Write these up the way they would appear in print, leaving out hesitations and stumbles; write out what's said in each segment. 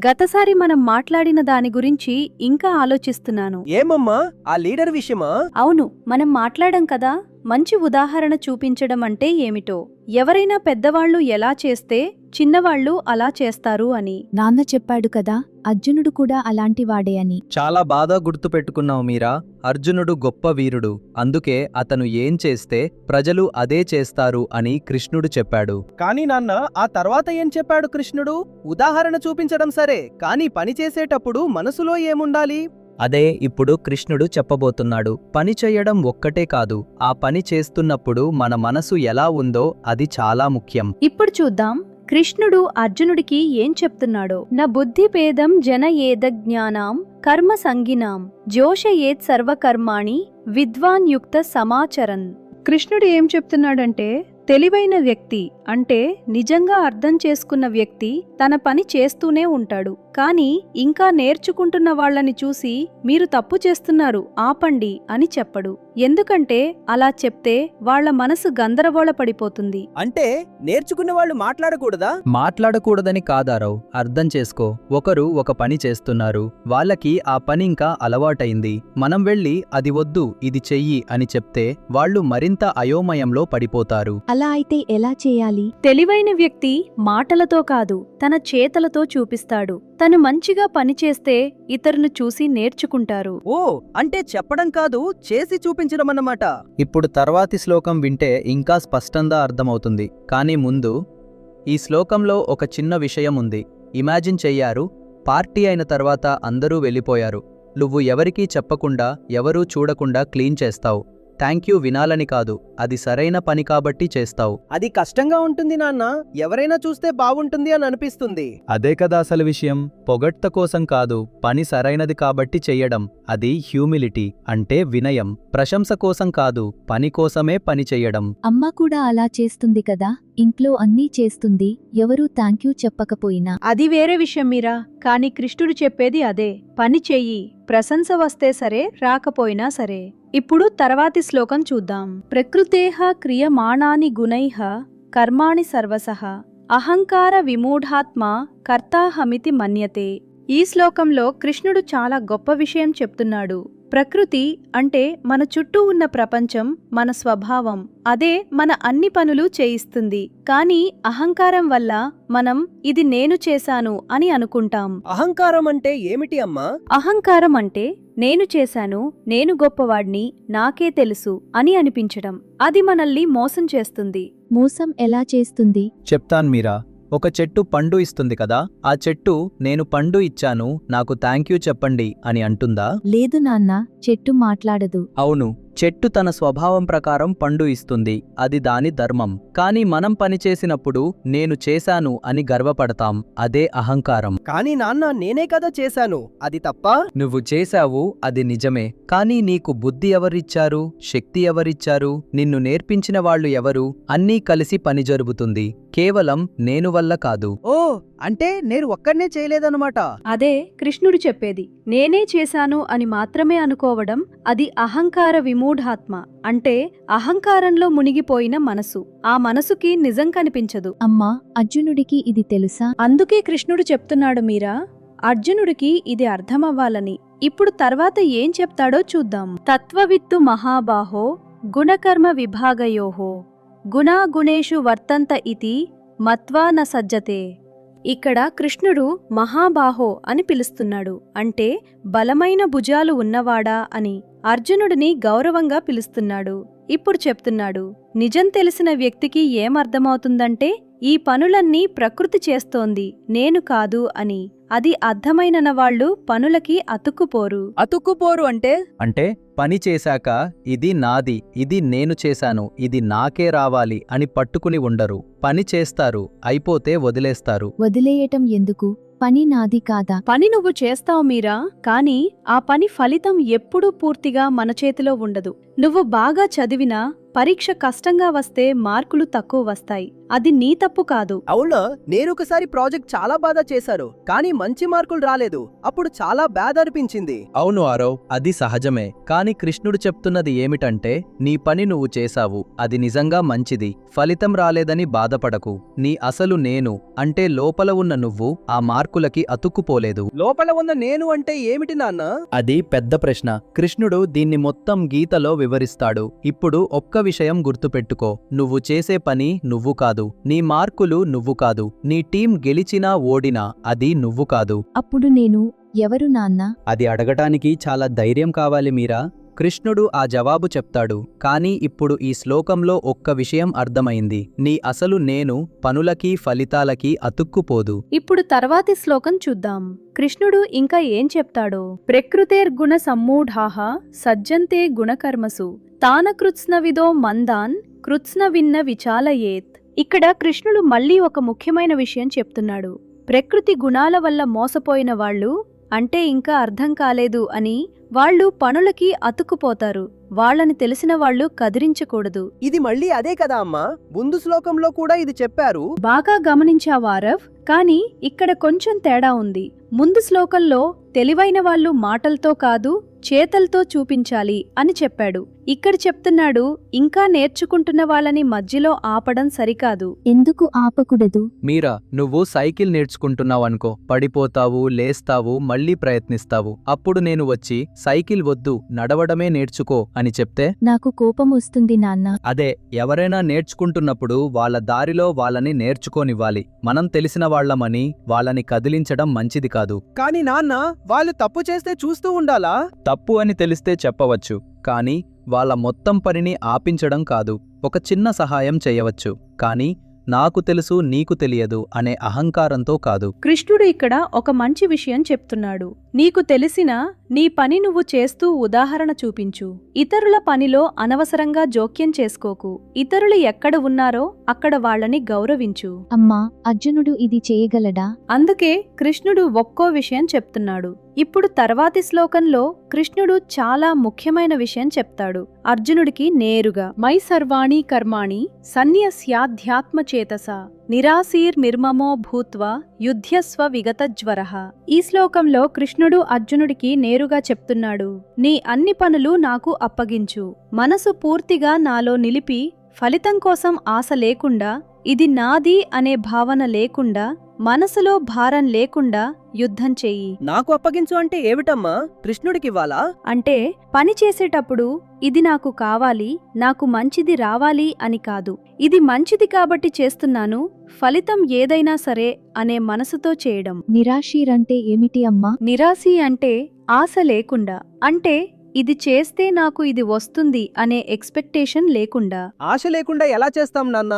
గతసారి మనం మాట్లాడిన దాని గురించి ఇంకా ఆలోచిస్తున్నాను. ఏమమ్మా, ఆ లీడర్ విషయమా? అవును, మనం మాట్లాడాం కదా, మంచి ఉదాహరణ చూపించడం అంటే ఏమిటో. ఎవరైనా పెద్దవాళ్లు ఎలా చేస్తే చిన్నవాళ్లు అలా చేస్తారు అని. నాన్న చెప్పాడు కదా, అర్జునుడు కూడా అలాంటివాడే అని. చాలా బాగా గుర్తుపెట్టుకున్నావు మీరా. అర్జునుడు గొప్ప వీరుడు, అందుకే అతను ఏం చేస్తే ప్రజలు అదే చేస్తారు అని కృష్ణుడు చెప్పాడు. కానీ నాన్న, ఆ తర్వాత ఏం చెప్పాడు కృష్ణుడు? ఉదాహరణ చూపించడం సరే, కానీ పని చేసేటప్పుడు మనసులో ఏముండాలి? అదే ఇప్పుడు కృష్ణుడు చెప్పబోతున్నాడు. పని చెయ్యడం ఒక్కటే కాదు, ఆ పని చేస్తున్నప్పుడు మన మనసు ఎలా ఉందో అది చాలా ముఖ్యం. ఇప్పుడు చూద్దాం కృష్ణుడు అర్జునుడికి ఏం చెప్తున్నాడో. న బుద్ధిపేదం జన ఏదజ్ఞానాం కర్మ సంగినాం జోషయేత్ సర్వకర్మాణి విద్వాన్ యుక్త సమాచరన్. కృష్ణుడు ఏం చెప్తున్నాడంటే, తెలివైన వ్యక్తి అంటే నిజంగా అర్థం చేసుకున్న వ్యక్తి తన పని చేస్తూనే ఉంటాడు. కానీ ఇంకా నేర్చుకుంటున్న వాళ్లని చూసి మీరు తప్పు చేస్తున్నారు ఆపండి అని చెప్పడు. ఎందుకంటే అలా చెప్తే వాళ్ల మనసు గందరగోళపడిపోతుంది. అంటే నేర్చుకున్న వాళ్ళు మాట్లాడకూడదా? మాట్లాడకూడదని కాదారావు, అర్థం చేసుకో. ఒకరు ఒక పని చేస్తున్నారు, వాళ్ళకి ఆ పని ఇంకా అలవాటైంది. మనం వెళ్ళి అది వద్దు ఇది చెయ్యి అని చెప్తే వాళ్ళు మరింత అయోమయంలో పడిపోతారు. అలా అయితే ఎలా చేయాలి? తెలివైన వ్యక్తి మాటలతో కాదు, తన చేతలతో చూపిస్తాడు. తను మంచిగా పనిచేస్తే ఇతరులు చూసి నేర్చుకుంటారు. ఓ, అంటే చెప్పడం కాదు, చేసి చూపించడం అన్నమాట. ఇప్పుడు తర్వాతి శ్లోకం వింటే ఇంకా స్పష్టంగా అర్థమవుతుంది. కానీ ముందు ఈ శ్లోకంలో ఒక చిన్న విషయం ఉంది. ఇమాజిన్ చెయ్యారు, పార్టీ అయిన తర్వాత అందరూ వెళ్ళిపోయారు. నువ్వు ఎవరికీ చెప్పకుండా ఎవరూ చూడకుండా క్లీన్ చేస్తావు. థ్యాంక్ యూ వినాలని కాదు, అది సరైన పని కాబట్టి చేస్తావు. అది కష్టంగా ఉంటుంది నాన్న, ఎవరైనా చూస్తే బాగుంటుంది అని అనిపిస్తుంది. అదే కదా అసలు విషయం. పొగడ్త కోసం కాదు, పని సరైనది కాబట్టి చెయ్యడం. అది హ్యూమిలిటీ, అంటే వినయం. ప్రశంస కోసం కాదు, పని కోసమే పని చెయ్యడం. అమ్మ కూడా అలా చేస్తుంది కదా, ఇంట్లో అన్నీ చేస్తుంది, ఎవరూ థాంక్యూ చెప్పకపోయినా. అది వేరే విషయం మీరా, కాని కృష్ణుడు చెప్పేది అదే, పని చెయ్యి, ప్రశంస వస్తే సరే రాకపోయినా సరే. ఇప్పుడు తర్వాతి శ్లోకం చూద్దాం. ప్రకృతేః క్రియమాణాని గుణైః కర్మాణి సర్వసః అహంకార విమూఢాత్మా కర్తాహమితి మన్యతే. ఈ శ్లోకంలో కృష్ణుడు చాలా గొప్ప విషయం చెప్తున్నాడు. ప్రకృతి అంటే మన చుట్టూ ఉన్న ప్రపంచం, మన స్వభావం. అదే మన అన్ని పనులు చేయిస్తుంది. కానీ అహంకారం వల్ల మనం ఇది నేను చేశాను అని అనుకుంటాం. అహంకారం అంటే ఏమిటి అమ్మా? అహంకారం అంటే నేను చేశాను, నేను గొప్పవాడ్ని, నాకే తెలుసు అని అనిపించడం. అది మనల్ని మోసం చేస్తుంది. మోసం ఎలా చేస్తుంది? చెప్తాన్ మీరా. ఒక చెట్టు పండు ఇస్తుంది కదా, ఆ చెట్టు నేను పండు ఇచ్చాను, నాకు థ్యాంక్యూ చెప్పండి అని అంటుందా? లేదు నాన్న, చెట్టు మాట్లాడదు. అవును, చెట్టు తన స్వభావం ప్రకారం పండు ఇస్తుంది, అది దాని ధర్మం. కానీ మనం పనిచేసినప్పుడు నేను చేశాను అని గర్వపడతాం, అదే అహంకారం. కానీ నాన్న, నేనే కదా చేశాను, అది తప్పా? నువ్వు చేశావు, అది నిజమే. కానీ నీకు బుద్ధి ఎవరిచ్చారు, శక్తి ఎవరిచ్చారు, నిన్ను నేర్పించిన వాళ్ళు ఎవరు? అన్నీ కలిసి పని జరుగుతుంది, కేవలం నేను వల్ల కాదు. ఓ, అంటే నేను ఒక్కడనే చేయలేదన్నమాట. అదే కృష్ణుడు చెప్పేది. నేనే చేశాను అని మాత్రమే అనుకోవడం, అది అహంకార విమూఢాత్మ, అంటే అహంకారంలో మునిగిపోయిన మనసు. ఆ మనసుకి నిజం కనిపించదు. అమ్మా, అర్జునుడికి ఇది తెలుసా? అందుకే కృష్ణుడు చెప్తున్నాడు మీరా, అర్జునుడికి ఇది అర్థమవ్వాలని. ఇప్పుడు తర్వాత ఏం చెప్తాడో చూద్దాం. తత్వవిత్తు మహాబాహో గుణకర్మ విభాగయోహో గుణాగుణేషు వర్తంత ఇతి మత్వా న సజ్జతే. ఇక్కడ కృష్ణుడు మహాబాహో అని పిలుస్తున్నాడు, అంటే బలమైన భుజాలు ఉన్నవాడా అని. అర్జునుడిని గౌరవంగా పిలుస్తున్నాడు. ఇప్పుడు చెప్తున్నాడు, నిజం తెలిసిన వ్యక్తికి ఏమర్థమవుతుందంటే ఈ పనులన్నీ ప్రకృతి చేస్తోంది, నేను కాదు అని. అది అర్థమైన వాళ్ళు పనులకి అతుక్కుపోరు. అతుక్కుపోరు అంటే పని చేశాక ఇది నాది, ఇది నేను చేశాను, ఇది నాకే రావాలి అని పట్టుకుని ఉండరు. పని చేస్తారు, అయిపోతే వదిలేస్తారు. వదిలేయటం ఎందుకు? పని నాది కాదా? పని నువ్వు చేస్తావు మీరా, కాని ఆ పని ఫలితం ఎప్పుడూ పూర్తిగా మన చేతిలో ఉండదు. నువ్వు బాగా చదివినా పరీక్ష కష్టంగా వస్తే మార్కులు తక్కువ వస్తాయి. అది నీ తప్పు కాదు. అవునా, నేనొకసారి ప్రాజెక్ట్ చాలా బాగా చేశారు, కానీ మంచి మార్కులు రాలేదు. అప్పుడు చాలా బాధ అనిపించింది. అవును ఆరవ్, అది సహజమే. కాని కృష్ణుడు చెప్తున్నది ఏమిటంటే, నీ పని నువ్వు చేశావు, అది నిజంగా మంచిది. ఫలితం రాలేదని బాధపడకు. నీ అసలు నేను అంటే లోపల ఉన్న నువ్వు ఆ మార్కులకి అతుక్కుపోలేదు. లోపల ఉన్న నేను అంటే ఏమిటి నాన్న? అది పెద్ద ప్రశ్న. కృష్ణుడు దీన్ని మొత్తం గీతలో వివరిస్తాడు. ఇప్పుడు ఒక్క విషయం గుర్తుపెట్టుకో, నువ్వు చేసే పని నువ్వు కాదు, నీ మార్కులు నువ్వు కాదు, నీ టీం గెలిచినా ఓడినా అది నువ్వు కాదు. అప్పుడు నేను ఎవరు నాన్న? అది అడగటానికి చాలా ధైర్యం కావాలి మీరా. కృష్ణుడు ఆ జవాబు చెప్తాడు. కానీ ఇప్పుడు ఈ శ్లోకంలో ఒక్క విషయం అర్థమైంది. నీ అసలు నేను పనులకి ఫలితాలకి అతుక్కుపోదు. ఇప్పుడు తర్వాతి శ్లోకం చూద్దాం. కృష్ణుడు ఇంకా ఏం చెప్తాడో. ప్రకృతేర్గుణ సమ్మూఢాః సజ్జంతే గుణకర్మసు తాన కృత్స్నవిదో మందాన్ కృత్స్నవిన్న విచాలయేత్. ఇక్కడ కృష్ణుడు మళ్ళీ ఒక ముఖ్యమైన విషయం చెప్తున్నాడు. ప్రకృతి గుణాల వల్ల మోసపోయిన వాళ్ళు అంటే ఇంకా అర్థం కాలేదు అని వాళ్ళు పనులకి అతుక్కుపోతారు. వాళ్ళని తెలిసిన వాళ్ళు కదిరించకూడదు. ఇది మళ్ళీ అదే కదా అమ్మా, ముందు శ్లోకంలో కూడా ఇది చెప్పారు. బాగా గమనించావారవ్, కానీ ఇక్కడ కొంచెం తేడా ఉంది. ముందు శ్లోకంలో తెలివైన వాళ్ళు మాటలతో కాదు చేతల్తో చూపించాలి అని చెప్పాడు. ఇక్కడ చెప్తున్నాడు ఇంకా నేర్చుకుంటున్న వాళ్ళని మధ్యలో ఆపడం సరికాదు. ఎందుకు ఆపకూడదు? మీరా, నువ్వు సైకిల్ నేర్చుకుంటున్నావనుకో, పడిపోతావు, లేస్తావు, మళ్ళీ ప్రయత్నిస్తావు. అప్పుడు నేను వచ్చి సైకిల్ వద్దు, నడవడమే నేర్చుకో అని చెప్తే నాకు కోపం వస్తుంది నాన్న. అదే, ఎవరైనా నేర్చుకుంటున్నప్పుడు వాళ్ళ దారిలో వాళ్ళని నేర్చుకోనివ్వాలి. మనం తెలిసిన వాళ్లమని వాళ్ళని కదిలించడం మంచిది కాదు. కానీ నాన్న, వాళ్ళు తప్పు చేస్తే చూస్తూ ఉండాలా? తప్పు అని తెలిస్తే చెప్పవచ్చు, కానీ వాళ్ళ మొత్తం పనిని ఆపించడం కాదు. ఒక చిన్న సహాయం చేయవచ్చు, కానీ నాకు తెలుసు నీకు తెలియదు అనే అహంకారంతో కాదు. కృష్ణుడు ఇక్కడ ఒక మంచి విషయం చెప్తున్నాడు. నీకు తెలిసినా నీ పని నువ్వు చేస్తూ ఉదాహరణ చూపించు. ఇతరుల పనిలో అనవసరంగా జోక్యం చేసుకోకు. ఇతరులు ఎక్కడ ఉన్నారో అక్కడ వాళ్ళని గౌరవించు. అమ్మా, అర్జునుడు ఇది చేయగలడా? అందుకే కృష్ణుడు ఒక్కో విషయం చెప్తున్నాడు. ఇప్పుడు తర్వాతి శ్లోకంలో కృష్ణుడు చాలా ముఖ్యమైన విషయం చెప్తాడు అర్జునుడికి నేరుగా. మై సర్వాణి కర్మాణి సన్యస్యాధ్యాత్మచేతస నిరాశీర్నిర్మమో భూత్వా యుధ్యస్వ విగతజ్వరః. ఈ శ్లోకంలో కృష్ణుడు అర్జునుడికి నేరుగా చెప్తున్నాడు, నీ అన్ని పనులు నాకు అప్పగించు. మనసు పూర్తిగా నాలో నిలిపి ఫలితం కోసం ఆశ లేకుండా, ఇది నాది అనే భావన లేకుండా, మనసులో భారం లేకుండా యుద్ధం చెయ్యి. నాకు అప్పగించు అంటే ఏమిటమ్మా? కృష్ణుడికివ్వాలా? అంటే పని చేసేటప్పుడు ఇది నాకు కావాలి, నాకు మంచిది రావాలి అని కాదు. ఇది మంచిది కాబట్టి చేస్తున్నాను, ఫలితం ఏదైనా సరే అనే మనసుతో చేయడం. నిరాశీరంటే ఏమిటి అమ్మా? నిరాశి అంటే ఆశ లేకుండా, అంటే ఇది చేస్తే నాకు ఇది వస్తుంది అనే ఎక్స్పెక్టేషన్ లేకుండా. ఆశ లేకుండా ఎలా చేస్తాం నాన్న?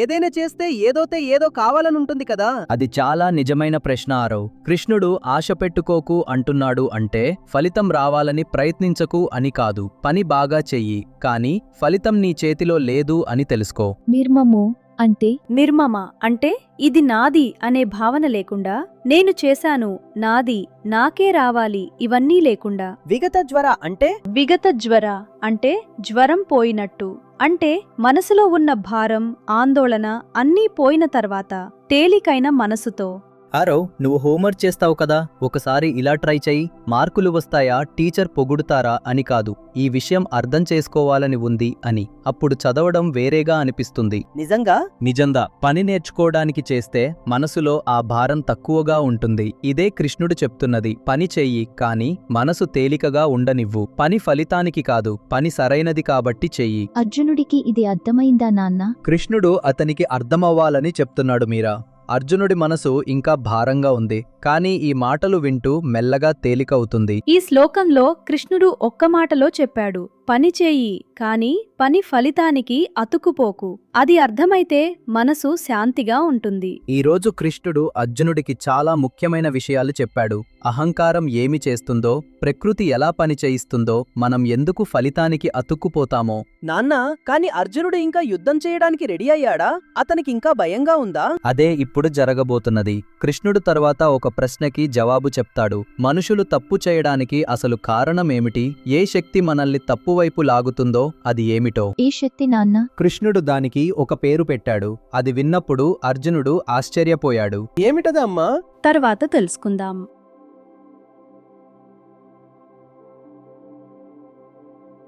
ఏదైనా చేస్తే ఏదోతే ఏదో కావాలనుంటుంది కదా. అది చాలా నిజమైన ప్రశ్న ఆరవ్. కృష్ణుడు ఆశ పెట్టుకోకు అంటున్నాడు అంటే ఫలితం రావాలని ప్రయత్నించకు అని కాదు. పని బాగా చెయ్యి, కానీ ఫలితం నీ చేతిలో లేదు అని తెలుసుకో. నిర్మము అంటే? నిర్మమ అంటే ఇది నాది అనే భావన లేకుండా, నేను చేశాను, నాది, నాకే రావాలి ఇవన్నీ లేకుండా. విగత జ్వర అంటే? విగత జ్వర అంటే జ్వరం పోయినట్టు. అంటే మనసులో ఉన్న భారం, ఆందోళన అన్నీ పోయిన తర్వాత తేలికైన మనసుతో. ఆరవ్, నువ్వు హోంవర్క్ చేస్తావు కదా, ఒకసారి ఇలా ట్రై చెయ్యి. మార్కులు వస్తాయా, టీచర్ పొగుడుతారా అని కాదు, ఈ విషయం అర్థం చేసుకోవాలని ఉంది అని. అప్పుడు చదవడం వేరేగా అనిపిస్తుంది. నిజంగా పని నేర్చుకోవడానికి చేస్తే మనసులో ఆ భారం తక్కువగా ఉంటుంది. ఇదే కృష్ణుడు చెప్తున్నది. పని చెయ్యి, కానీ మనసు తేలికగా ఉండనివ్వు. పని ఫలితానికి కాదు, పని సరైనది కాబట్టి చెయ్యి. అర్జునుడికి ఇది అర్థమైందా నాన్న? కృష్ణుడు అతనికి అర్థమవ్వాలని చెప్తున్నాడు మీరా. అర్జునుడి మనసు ఇంకా భారంగా ఉంది, కానీ ఈ మాటలు వింటూ మెల్లగా తేలికవుతుంది. ఈ శ్లోకంలో కృష్ణుడు ఒక్క మాటలో చెప్పాడు, పని చేయి, కాని పని ఫలితానికి అతుక్కుపోకు. అది అర్థమైతే మనసు శాంతిగా ఉంటుంది. ఈరోజు కృష్ణుడు అర్జునుడికి చాలా ముఖ్యమైన విషయాలు చెప్పాడు. అహంకారం ఏమి చేస్తుందో, ప్రకృతి ఎలా పని చేయిస్తుందో, మనం ఎందుకు ఫలితానికి అతుక్కుపోతామో. నాన్న, కాని అర్జునుడు ఇంకా యుద్ధం చేయడానికి రెడీ అయ్యాడా? అతనికి ఇంకా భయంగా ఉందా? అదే ఇప్పుడు జరగబోతున్నది. కృష్ణుడు తర్వాత ఒక ఒక ప్రశ్నకి జవాబు చెప్తాడు. మనుషులు తప్పు చేయడానికి అసలు కారణమేమిటి? ఏ శక్తి మనల్ని తప్పువైపు లాగుతుందో అది ఏమిటో? ఏ శక్తి నాన్న? కృష్ణుడు దానికి ఒక పేరు పెట్టాడు. అది విన్నప్పుడు అర్జునుడు ఆశ్చర్యపోయాడు. ఏమిటదమ్మా? తర్వాత తెలుసుకుందాం.